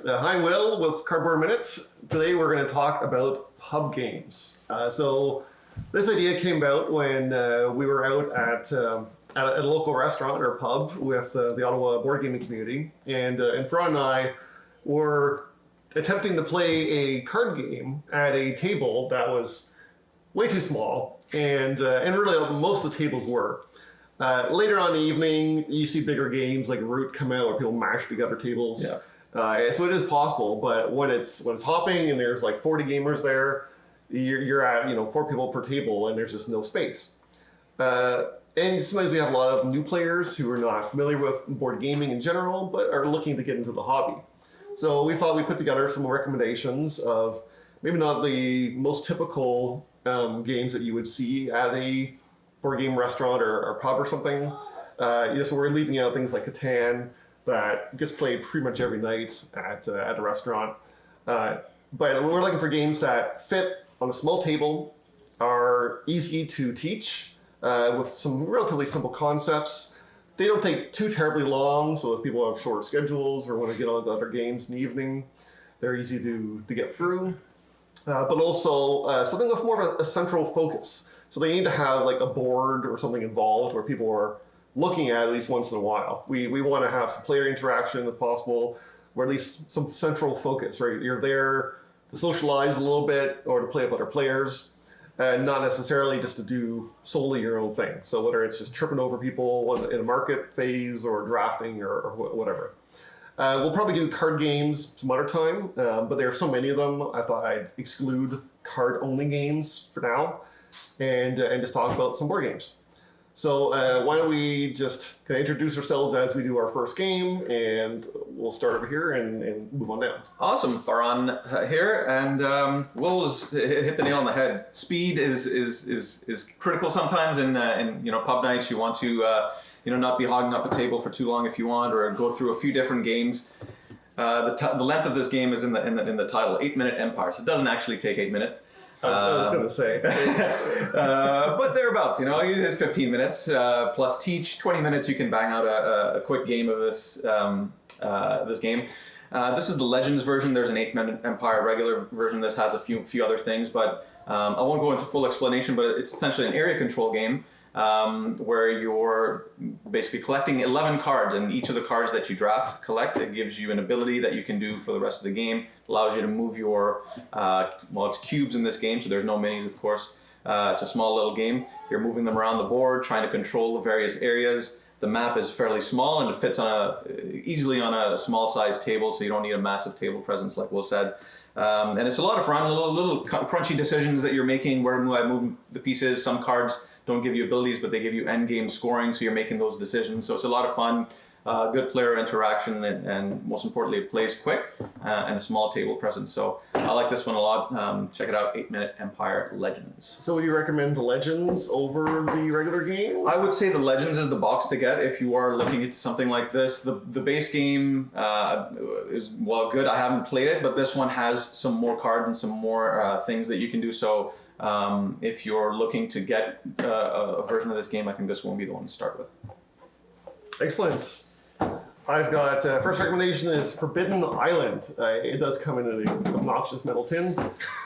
Hi, Will with Cardboard Minutes. Today we're going to talk about pub games. So this idea came about when we were out at a local restaurant or pub with the Ottawa board gaming community, and Fran and I were attempting to play a card game at a table that was way too small, and really most of the tables were. Later on in the evening, you see bigger games like Root come out where people mash together tables. Yeah. So it is possible, but when it's hopping and there's like 40 gamers there, you're at 4 people per table and there's just no space. And sometimes we have a lot of new players who are not familiar with board gaming in general, but are looking to get into the hobby. So we thought we'd put together some recommendations of maybe not the most typical games that you would see at a board game restaurant or pub or something. So we're leaving out things like Catan that gets played pretty much every night at a restaurant. But we're looking for games that fit on a small table, are easy to teach with some relatively simple concepts. They don't take too terribly long, so if people have shorter schedules or want to get on to other games in the evening, they're easy to get through. But also something with more of a central focus. So they need to have like a board or something involved where people are looking at least once in a while. We want to have some player interaction if possible, or at least some central focus, right? You're there to socialize a little bit or to play with other players, and not necessarily just to do solely your own thing. So whether it's just tripping over people in a market phase or drafting or whatever. We'll probably do card games some other time, but there are so many of them, I thought I'd exclude card-only games for now and just talk about some board games. So why don't we just kind of introduce ourselves as we do our first game, and we'll start over here and move on down. Awesome, Farhan here, and Will hit the nail on the head. Speed is critical sometimes in pub nights. You want to not be hogging up a table for too long if you want, or go through a few different games. The length of this game is in the title, 8-Minute Empire. So it doesn't actually take 8 minutes. I was going to say. But thereabouts, it's 15 minutes plus teach. 20 minutes you can bang out a quick game of this game. This is the Legends version. There's an 8-Minute Empire regular version. This has a few other things, but I won't go into full explanation, but it's essentially an area control game where you're basically collecting 11 cards, and each of the cards that you collect, it gives you an ability that you can do for the rest of the game. Allows you to move your, it's cubes in this game, so there's no minis, of course. It's a small little game. You're moving them around the board, trying to control the various areas. The map is fairly small, and it fits easily on a small size table, so you don't need a massive table presence, like Will said. And it's a lot of fun, little crunchy decisions that you're making, where do I move the pieces. Some cards don't give you abilities, but they give you end game scoring, so you're making those decisions. So it's a lot of fun. Good player interaction, and most importantly, it plays quick and a small table presence. So I like this one a lot. Check it out, 8-Minute Empire Legends. So would you recommend the Legends over the regular game? I would say the Legends is the box to get if you are looking at something like this. The base game is, good. I haven't played it, but this one has some more cards and some more things that you can do. So if you're looking to get a version of this game, I think this won't be the one to start with. Excellent. I've got first recommendation is Forbidden Island. It does come in an obnoxious metal tin,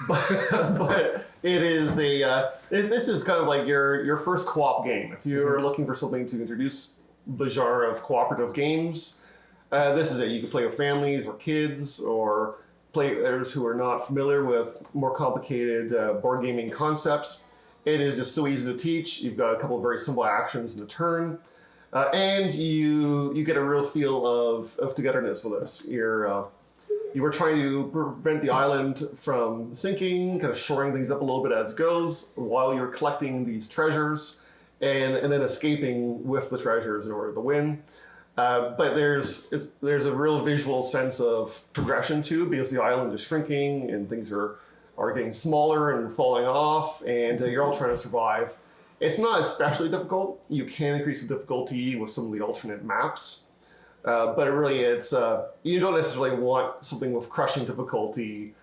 but it is this is kind of like your first co-op game. If you're looking for something to introduce the genre of cooperative games, this is it. You can play with families or kids or players who are not familiar with more complicated board gaming concepts. It is just so easy to teach. You've got a couple of very simple actions in a turn. And you get a real feel of togetherness with this. You were trying to prevent the island from sinking, kind of shoring things up a little bit as it goes, while you're collecting these treasures, and then escaping with the treasures in order to win. But there's a real visual sense of progression too, because the island is shrinking and things are getting smaller and falling off, and you're all trying to survive. It's not especially difficult. You can increase the difficulty with some of the alternate maps, but it's you don't necessarily want something with crushing difficulty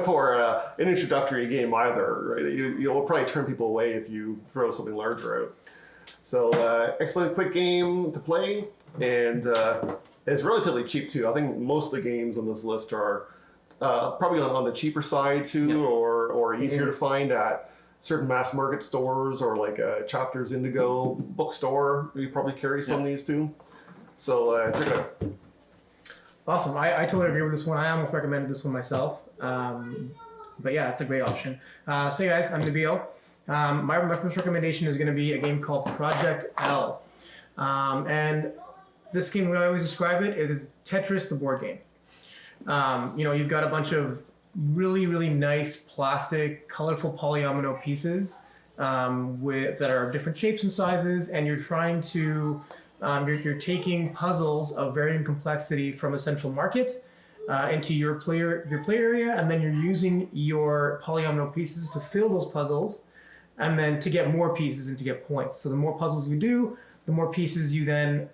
for an introductory game either. Right? You'll probably turn people away if you throw something larger out. So excellent quick game to play, and It's relatively cheap too. I think most of the games on this list are probably on the cheaper side too, or easier to find at certain mass market stores or like Chapters Indigo bookstore. You probably carry some of these too. So check it out. Awesome. I totally agree with this one. I almost recommended this one myself. But yeah, it's a great option. So hey guys, I'm Nabil. My first recommendation is going to be a game called Project L. And this game, the way I always describe it, is Tetris, the board game. You've got a bunch of really, really nice plastic, colorful polyomino pieces that are of different shapes and sizes, and you're trying to, you're taking puzzles of varying complexity from a central market into your play area, and then you're using your polyomino pieces to fill those puzzles, and then to get more pieces and to get points. So the more puzzles you do, the more pieces you then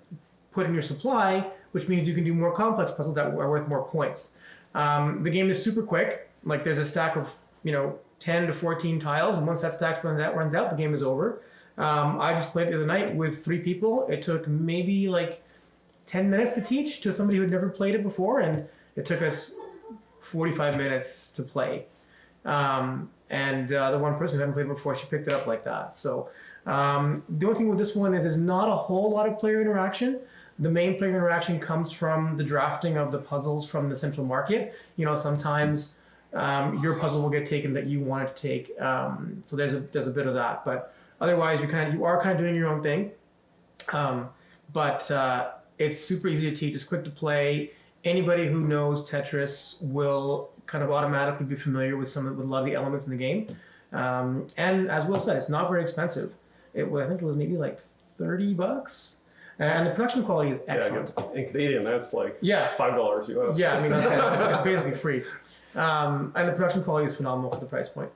put in your supply, which means you can do more complex puzzles that are worth more points. The game is super quick. Like there's a stack of 10 to 14 tiles, and once that stack runs out, the game is over. I just played it the other night with 3 people. It took maybe like 10 minutes to teach to somebody who had never played it before, and it took us 45 minutes to play. And the one person who hadn't played it before, she picked it up like that. So the only thing with this one is there's not a whole lot of player interaction. The main player interaction comes from the drafting of the puzzles from the central market. Sometimes your puzzle will get taken that you wanted to take. So there's a bit of that, but otherwise you are kind of doing your own thing. But it's super easy to teach. It's quick to play. Anybody who knows Tetris will kind of automatically be familiar with a lot of the elements in the game. And as Will said, it's not very expensive. I think it was maybe like $30. And the production quality is excellent. Yeah, in Canadian, that's like $5 US. Yeah, I mean, it's basically free. And the production quality is phenomenal for the price point.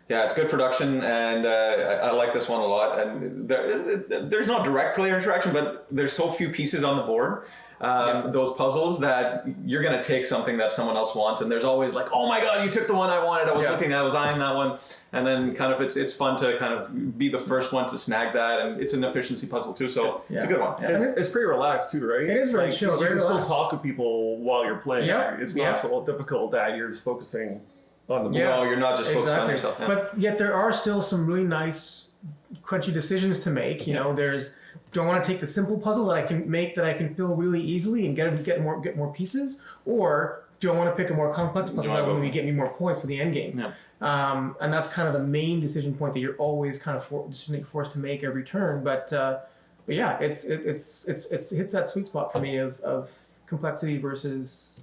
Yeah, it's good production, and I like this one a lot. And there's no direct player interaction, but there's so few pieces on the board, those puzzles, that you're going to take something that someone else wants, and there's always like, oh my god, you took the one I wanted. I was eyeing that one. And then kind of it's fun to kind of be the first one to snag that, and it's an efficiency puzzle too, so it's a good one. Yeah. It's pretty relaxed too, right? It is very chill. You can still talk to people while you're playing. Yeah. It's not so difficult that you're just focusing on the board. No, you're not just focused on yourself. Yeah. But yet there are still some really nice, crunchy decisions to make. There's do I want to take the simple puzzle that I can fill really easily and get more pieces, or do I want to pick a more complex puzzle that will maybe get me more points for the end game? Yeah. And that's kind of the main decision point that you're always kind of forced to make every turn. But yeah, it hits that sweet spot for me of complexity versus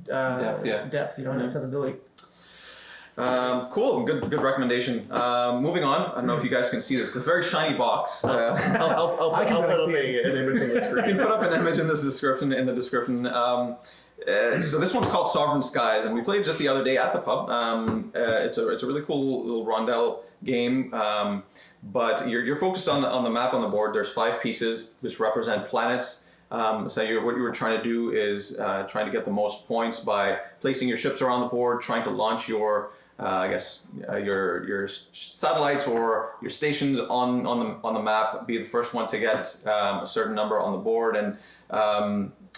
depth, and accessibility. Cool, good recommendation. Moving on, I don't know if you guys can see this. It's a very shiny box. I'll put up an image on the screen. You can put up an image in the description. So this one's called Sovereign Skies, and we played just the other day at the pub. It's a really cool little rondel game, but you're focused on the map on the board. There's 5 pieces which represent planets. So what you were trying to do is trying to get the most points by placing your ships around the board, trying to launch your satellites or your stations on the map. Be the first one to get a certain number on the board, and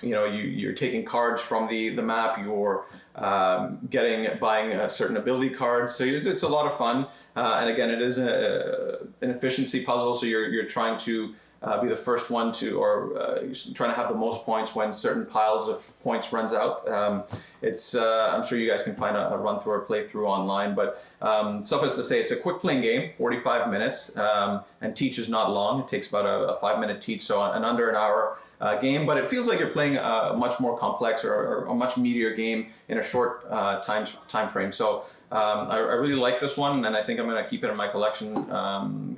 you're taking cards from the map. You're buying certain ability cards. So it's a lot of fun. And again, it is an efficiency puzzle. So you're trying to be the first one to, or trying to have the most points when certain piles of points runs out. I'm sure you guys can find a run through or playthrough online, but suffice to say, it's a quick playing game, 45 minutes, and teach is not long. It takes about a 5-minute teach, so an under an hour game, but it feels like you're playing a much more complex or a much meatier game in a short time frame. So I really like this one, and I think I'm going to keep it in my collection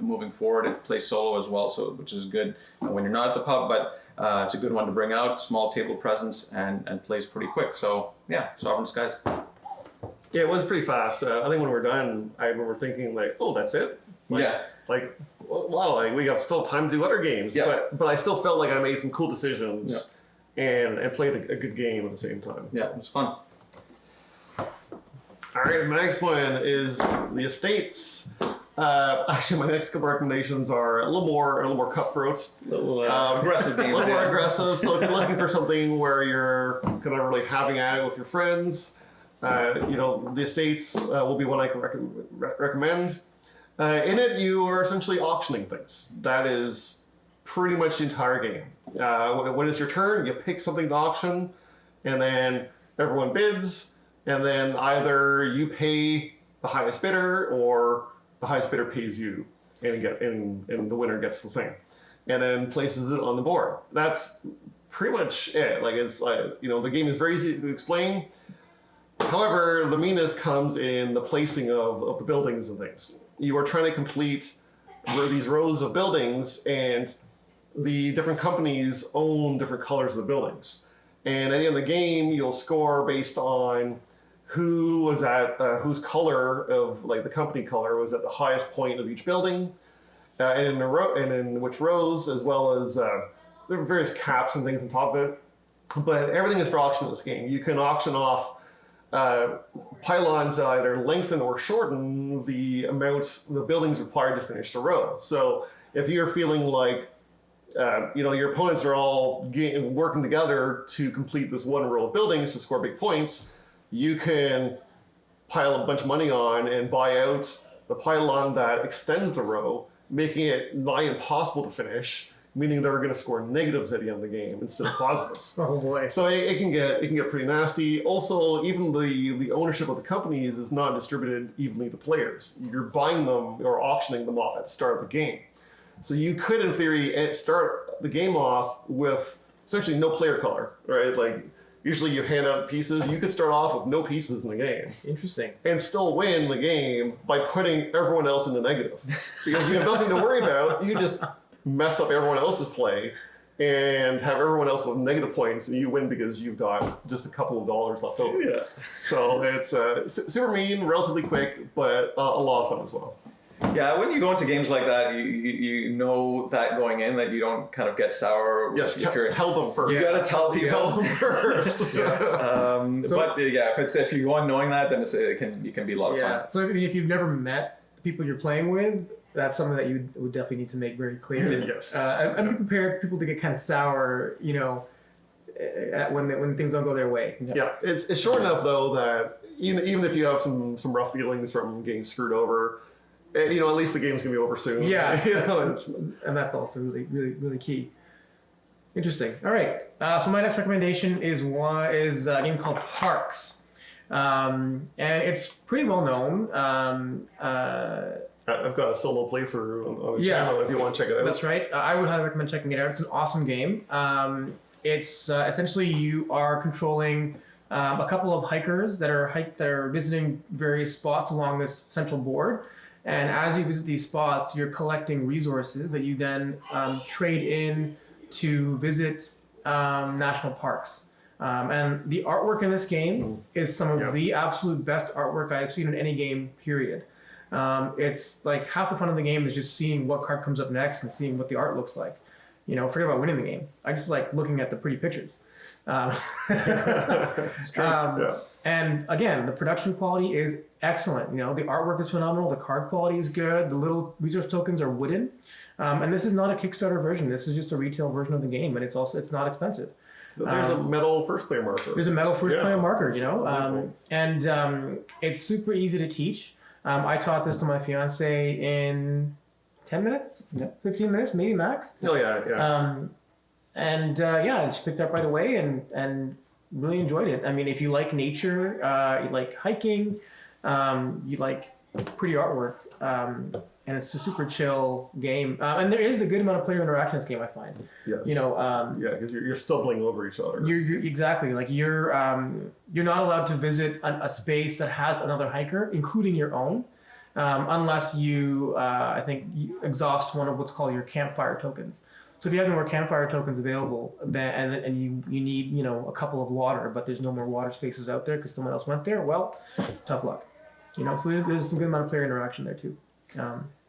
moving forward. It plays solo as well, which is good when you're not at the pub, but it's a good one to bring out, small table presence, and plays pretty quick. So yeah, Sovereign Skies. Yeah, it was pretty fast. I think when we were done, I remember thinking like, oh, that's it? Like, wow, like we have still time to do other games. Yeah. But I still felt like I made some cool decisions and played a good game at the same time. Yeah, it was fun. All right, my next one is The Estates. Actually, my next couple recommendations are a little more cutthroat, Aggressive a game. little more aggressive. So if you're looking for something where you're kind of really having at it with your friends, the Estates will be one I can recommend. In it, you are essentially auctioning things. That is pretty much the entire game. When it's your turn, you pick something to auction, and then everyone bids, and then either you pay the highest bidder or the highest bidder pays you, and the winner gets the thing, and then places it on the board. That's pretty much it. Like it's like the game is very easy to explain. However, the meanness comes in the placing of the buildings and things. You are trying to complete these rows of buildings, and the different companies own different colors of the buildings. And at the end of the game, you'll score based on who was at whose color of like the company color was at the highest point of each building, and in which rows, as well as there are various caps and things on top of it. But everything is for auction in this game. You can auction off pylons that either lengthen or shorten the amount the buildings required to finish the row. So if you're feeling like your opponents are all working together to complete this one row of buildings to score big points, you can pile a bunch of money on and buy out the pylon that extends the row, making it nigh impossible to finish, meaning they're going to score negatives at the end of the game instead of positives. Oh boy! So it can get pretty nasty. Also, even the ownership of the companies is not distributed evenly to players. You're buying them or auctioning them off at the start of the game. So you could, in theory, start the game off with essentially no player color, right? Like usually you hand out pieces. You could start off with no pieces in the game. Interesting. And still win the game by putting everyone else in the negative, because you have nothing to worry about. You just mess up everyone else's play and have everyone else with negative points, and you win because you've got just a couple of dollars left over. Yeah. So it's super mean, relatively quick, but a lot of fun as well. Yeah, when you go into games like that, you know that going in that you don't kind of get sour. Yes, if you're, tell them first. You got to tell people. Tell them first. But yeah, if you go in knowing that, then you can be a lot of fun. So I mean, if you've never met the people you're playing with, that's something that you would definitely need to make very clear. Yes. And be prepared for people to get kind of sour, when things don't go their way. Yeah, it's short enough though that even if you have some rough feelings from getting screwed over, at least the game's gonna be over soon. Yeah, and that's also really, really, really key. Interesting. All right. So my next recommendation is a game called Parks, and it's pretty well known. I've got a solo playthrough on the channel if you want to check it out. That's right. I would highly recommend checking it out. It's an awesome game. It's essentially you are controlling a couple of hikers that are visiting various spots along this central board. And as you visit these spots, you're collecting resources that you then trade in to visit national parks. And the artwork in this game is some of the absolute best artwork I've seen in any game, period. It's like half the fun of the game is just seeing what card comes up next and seeing what the art looks like. Forget about winning the game. I just like looking at the pretty pictures. It's true. And again, the production quality is excellent. The artwork is phenomenal. The card quality is good. The little resource tokens are wooden. And this is not a Kickstarter version. This is just a retail version of the game, and it's not expensive. There's a metal first player marker. There's a metal first player marker, and it's super easy to teach. I taught this to my fiance in 10 minutes, 15 minutes, maybe max. Oh yeah. And she picked it up right away and really enjoyed it. I mean, if you like nature, you like hiking, you like pretty artwork, and it's a super chill game. And there is a good amount of player interaction in this game, I find. Yes. Because you're stumbling over each other. You're exactly like you're not allowed to visit a space that has another hiker, including your own, unless you exhaust one of what's called your campfire tokens. So if you have no more campfire tokens available, and you need a couple of water, but there's no more water spaces out there because someone else went there, well, tough luck. So there's some good amount of player interaction there too.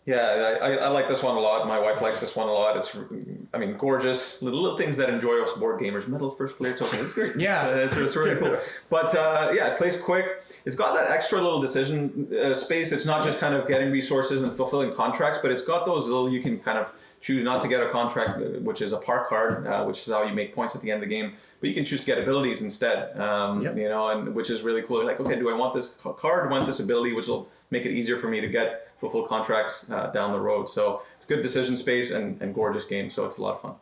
Yeah, I like this one a lot. My wife likes this one a lot. It's, I mean, gorgeous. Little things that enjoy us board gamers. Metal first player token. It's great. Yeah. It's really cool. But yeah, it plays quick. It's got that extra little decision space. It's not just kind of getting resources and fulfilling contracts, but it's got those little, you can kind of choose not to get a contract, which is a park card, which is how you make points at the end of the game. But you can choose to get abilities instead, you know, and which is really cool. You're like, okay, do I want this card? I want this ability, which will make it easier for me to get fulfill contracts down the road. So it's good decision space and gorgeous game. So it's a lot of fun.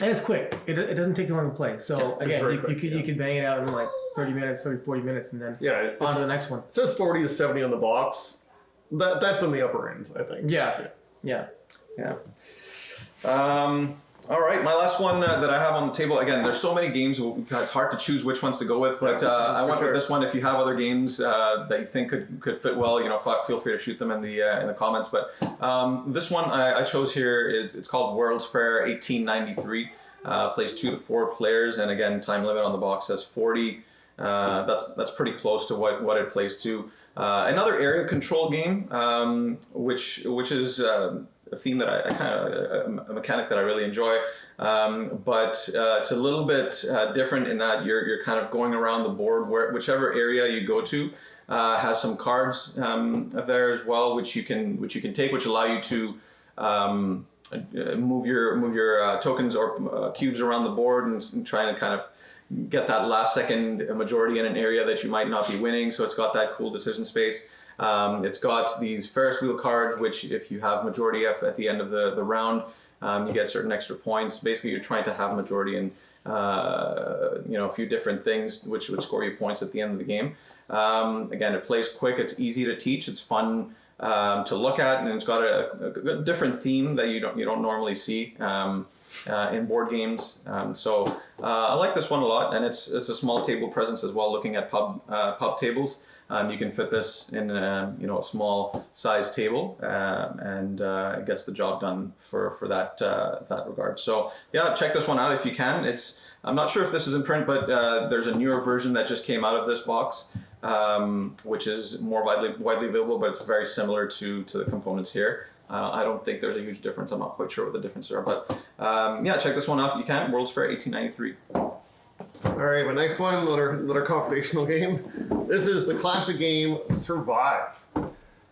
And it's quick. It doesn't take too long to play. So again, you could bang it out in like 30 minutes, 40 minutes, and then on to the next one. It says 40 to 70 on the box. That's on the upper end, I think. Yeah. All right, my last one that I have on the table. Again, there's so many games, it's hard to choose which ones to go with. But I went with this one. If you have other games that you think could fit well, you know, feel free to shoot them in the comments. But this one I chose here it's called World's Fair 1893. Plays 2 to 4 players, and again, time limit on the box says 40. That's pretty close to what it plays to. Another area control game, which is a theme that I kind of a mechanic that I really enjoy, but it's a little bit different in that you're kind of going around the board whichever area you go to has some cards there as well, which you can take, which allow you to move your tokens or cubes around the board and trying to kind of get that last second majority in an area that you might not be winning. So it's got that cool decision space. It's got these Ferris wheel cards, which if you have majority at the end of the round, you get certain extra points. Basically, you're trying to have majority in a few different things, which would score you points at the end of the game. Again, it plays quick. It's easy to teach. It's fun to look at, and it's got a different theme that you don't normally see in board games. So I like this one a lot, and it's a small table presence as well. Looking at pub tables. You can fit this in a small size table, and it gets the job done for that regard. So yeah, check this one out if you can. I'm not sure if this is in print, but there's a newer version that just came out of this box, which is more widely available, but it's very similar to the components here. I don't think there's a huge difference. I'm not quite sure what the differences are, but yeah, check this one out if you can. World's Fair 1893. All right, my next one, another confrontational game. This is the classic game Survive.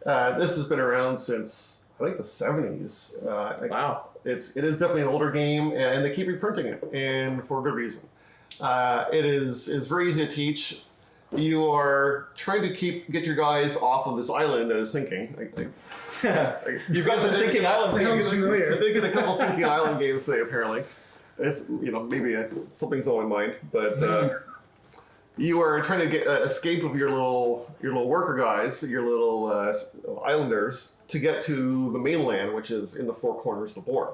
This has been around since I think the 70s. Wow. It is definitely an older game, and they keep reprinting it, and for good reason. It's very easy to teach. You are trying to get your guys off of this island that is sinking. You've got the sinking island Sounds familiar. They get a couple sinking island games today, apparently. It's maybe something's on my mind, but you are trying to escape of your little worker guys, your little islanders, to get to the mainland, which is in the four corners of the board.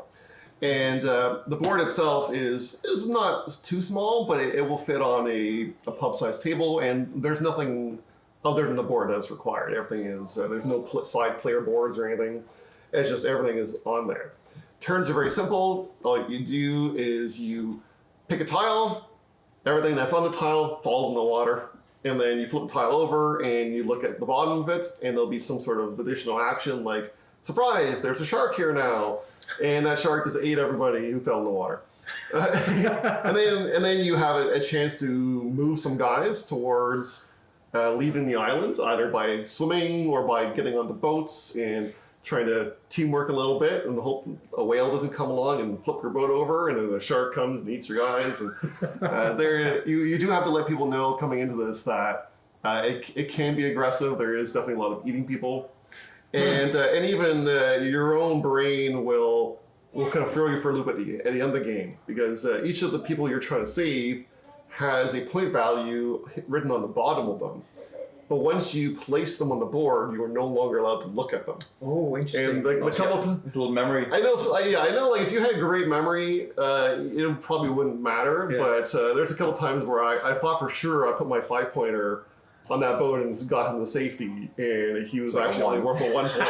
And the board itself is not too small, but it will fit on a pub-sized table, and there's nothing other than the board that's required. Everything is there's no side player boards or anything. It's just everything is on there. Turns are very simple. All you do is you pick a tile, everything that's on the tile falls in the water, and then you flip the tile over and you look at the bottom of it, and there'll be some sort of additional action like, surprise, there's a shark here now, and that shark just ate everybody who fell in the water. and then you have a chance to move some guys towards leaving the island, either by swimming or by getting onto boats and trying to teamwork a little bit, and hope a whale doesn't come along and flip your boat over, and then the shark comes and eats your guys. And you do have to let people know coming into this that it can be aggressive. There is definitely a lot of eating people, and even your own brain will kind of throw you for a loop at the end of the game, because each of the people you're trying to save has a point value written on the bottom of them. But once you place them on the board, you are no longer allowed to look at them. Oh, interesting. And the couple it's a little memory. I know. So, I know. Like if you had great memory, it probably wouldn't matter. Yeah. But there's a couple times where I thought for sure I put my 5-pointer on that boat and got him to safety, and he was actually only worth a 1 point.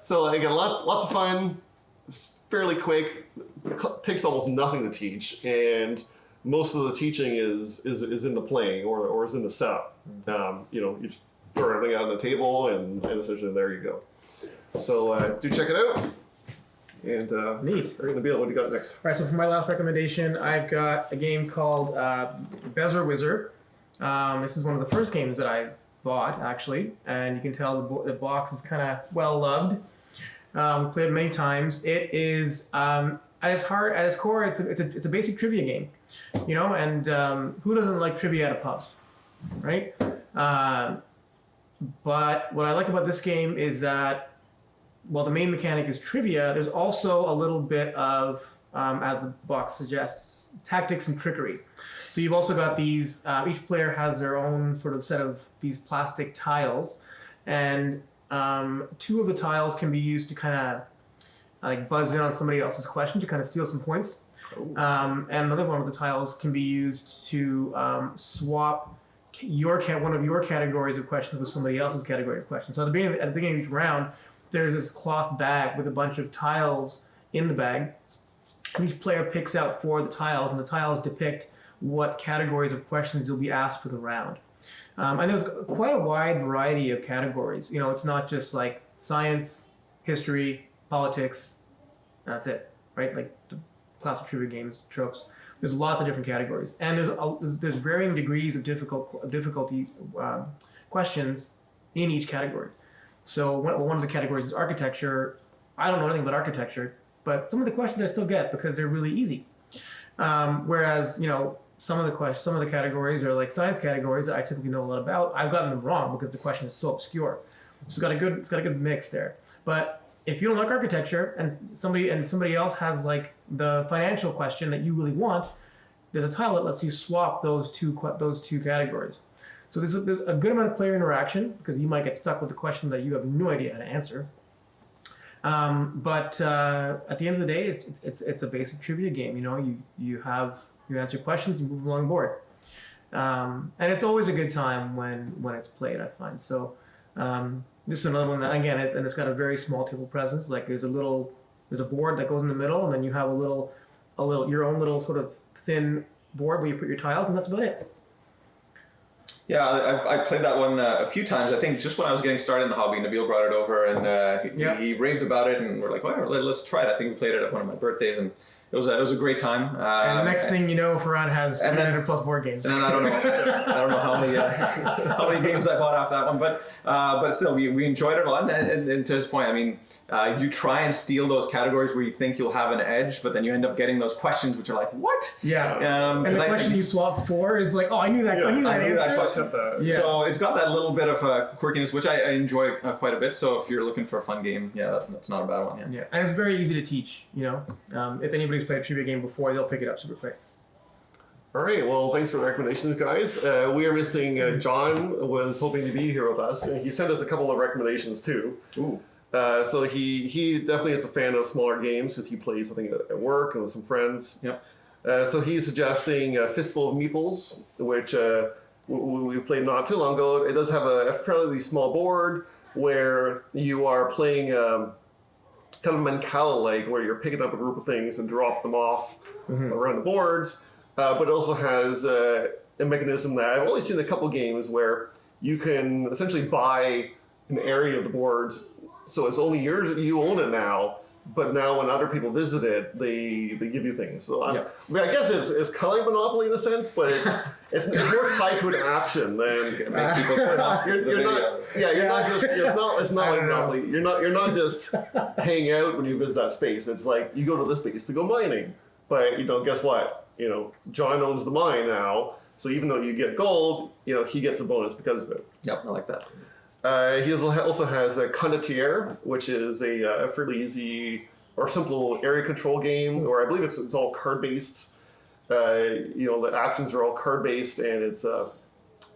So again, lots of fun. It's fairly quick. It takes almost nothing to teach, and most of the teaching is in the playing or is in the setup. You just throw everything out on the table, and essentially there you go. So do check it out. And Neat. We're gonna be able. What do you got next? All right, so for my last recommendation, I've got a game called Bezzerwizzer. This is one of the first games that I bought, actually, and you can tell the box is kind of well loved. Played it many times. It is at its core, it's a basic trivia game, you know. And who doesn't like trivia at a pub, right? But what I like about this game is that, while the main mechanic is trivia, there's also a little bit of, as the box suggests, tactics and trickery. So you've also got these, each player has their own sort of set of these plastic tiles, and 2 of the tiles can be used to kind of like buzz in on somebody else's question to kind of steal some points. And another one of the tiles can be used to swap one of your categories of questions with somebody else's category of questions. So at the beginning of each round, there's this cloth bag with a bunch of tiles in the bag. And each player picks out 4 of the tiles, and the tiles depict what categories of questions you'll be asked for the round. And there's quite a wide variety of categories. You know, it's not just like science, history, politics. That's it, right? Like the classic trivia games, tropes. There's lots of different categories, and there's varying degrees of difficulty questions in each category. So one of the categories is architecture. I don't know anything about architecture, but some of the questions I still get because they're really easy. Whereas, you know, some of the categories are like science categories that I typically know a lot about. I've gotten them wrong because the question is so obscure. So it's got a good mix there. But if you don't like architecture and somebody else has like the financial question that you really want, there's a tile that lets you swap those two categories. So there's a good amount of player interaction because you might get stuck with a question that you have no idea how to answer. But at the end of the day, it's a basic trivia game. You know, you answer questions, you move along the board, and it's always a good time when it's played, I find. So this is another one that, again, it's got a very small table presence. Like there's a board that goes in the middle, and then you have your own little sort of thin board where you put your tiles, and that's about it. Yeah, I've played that one a few times. I think just when I was getting started in the hobby, Nabil brought it over, and he raved about it, and we're like, well, let's try it. I think we played it at one of my birthdays, and it was a great time. And the next thing you know, Farhan has 300 plus board games. And then I don't know how many games I bought off that one, but still we enjoyed it a lot. And to his point, I mean, you try and steal those categories where you think you'll have an edge, but then you end up getting those questions which are like, what? Yeah. And the question you swap for is like, oh, I knew that. Yeah, I knew that answer. Yeah. So it's got that little bit of quirkiness, which I enjoy quite a bit. So if you're looking for a fun game, that's not a bad one. Yeah. And it's very easy to teach. You know, if anybody's played a trivia game before, they'll pick it up super quick. All right. Well, thanks for the recommendations, guys. We are missing. John was hoping to be here with us, and he sent us a couple of recommendations too. Ooh. So he definitely is a fan of smaller games because he plays, I think, at work and with some friends. Yep. So he's suggesting Fistful of Meeples, which we've played not too long ago. It does have a fairly small board where you are playing kind of Mancala-like, where you're picking up a group of things and drop them off around the boards. But it also has a mechanism that I've only seen a couple games where you can essentially buy an area of the board. So it's only yours, you own it now, but now when other people visit it, they give you things. So I mean, I guess it's kind of like Monopoly in a sense, but it's more tied to an action than make people turn off you're not just it's not like Monopoly. You're not just hang out when you visit that space. It's like you go to this space to go mining. But guess what? John owns the mine now, so even though you get gold, he gets a bonus because of it. Yep, I like that. He also has a Condottiere, which is a fairly easy or simple area control game, or I believe it's all card based. The actions are all card based, and it's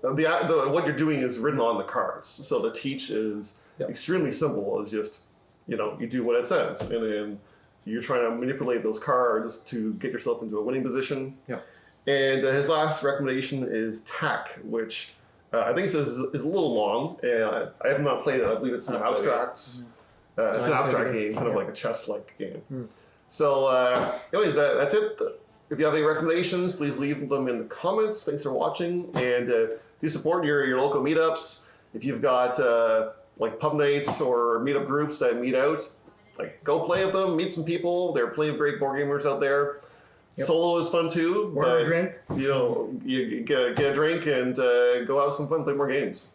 what you're doing is written on the cards. So the teach is extremely simple. It's just you do what it says, and then you're trying to manipulate those cards to get yourself into a winning position. Yeah. And his last recommendation is Tack, which I think it says is a little long. I have not played it. I believe it's an abstract. It's an abstract game, kind of like a chess-like game. So, anyways, that's it. If you have any recommendations, please leave them in the comments. Thanks for watching, and do support your local meetups. if you've got like pub nights or meetup groups that meet out, like go play with them, meet some people. There are plenty of great board gamers out there. Yep. Solo is fun too. Order a drink. You know, you get a drink and go have some fun, play more games.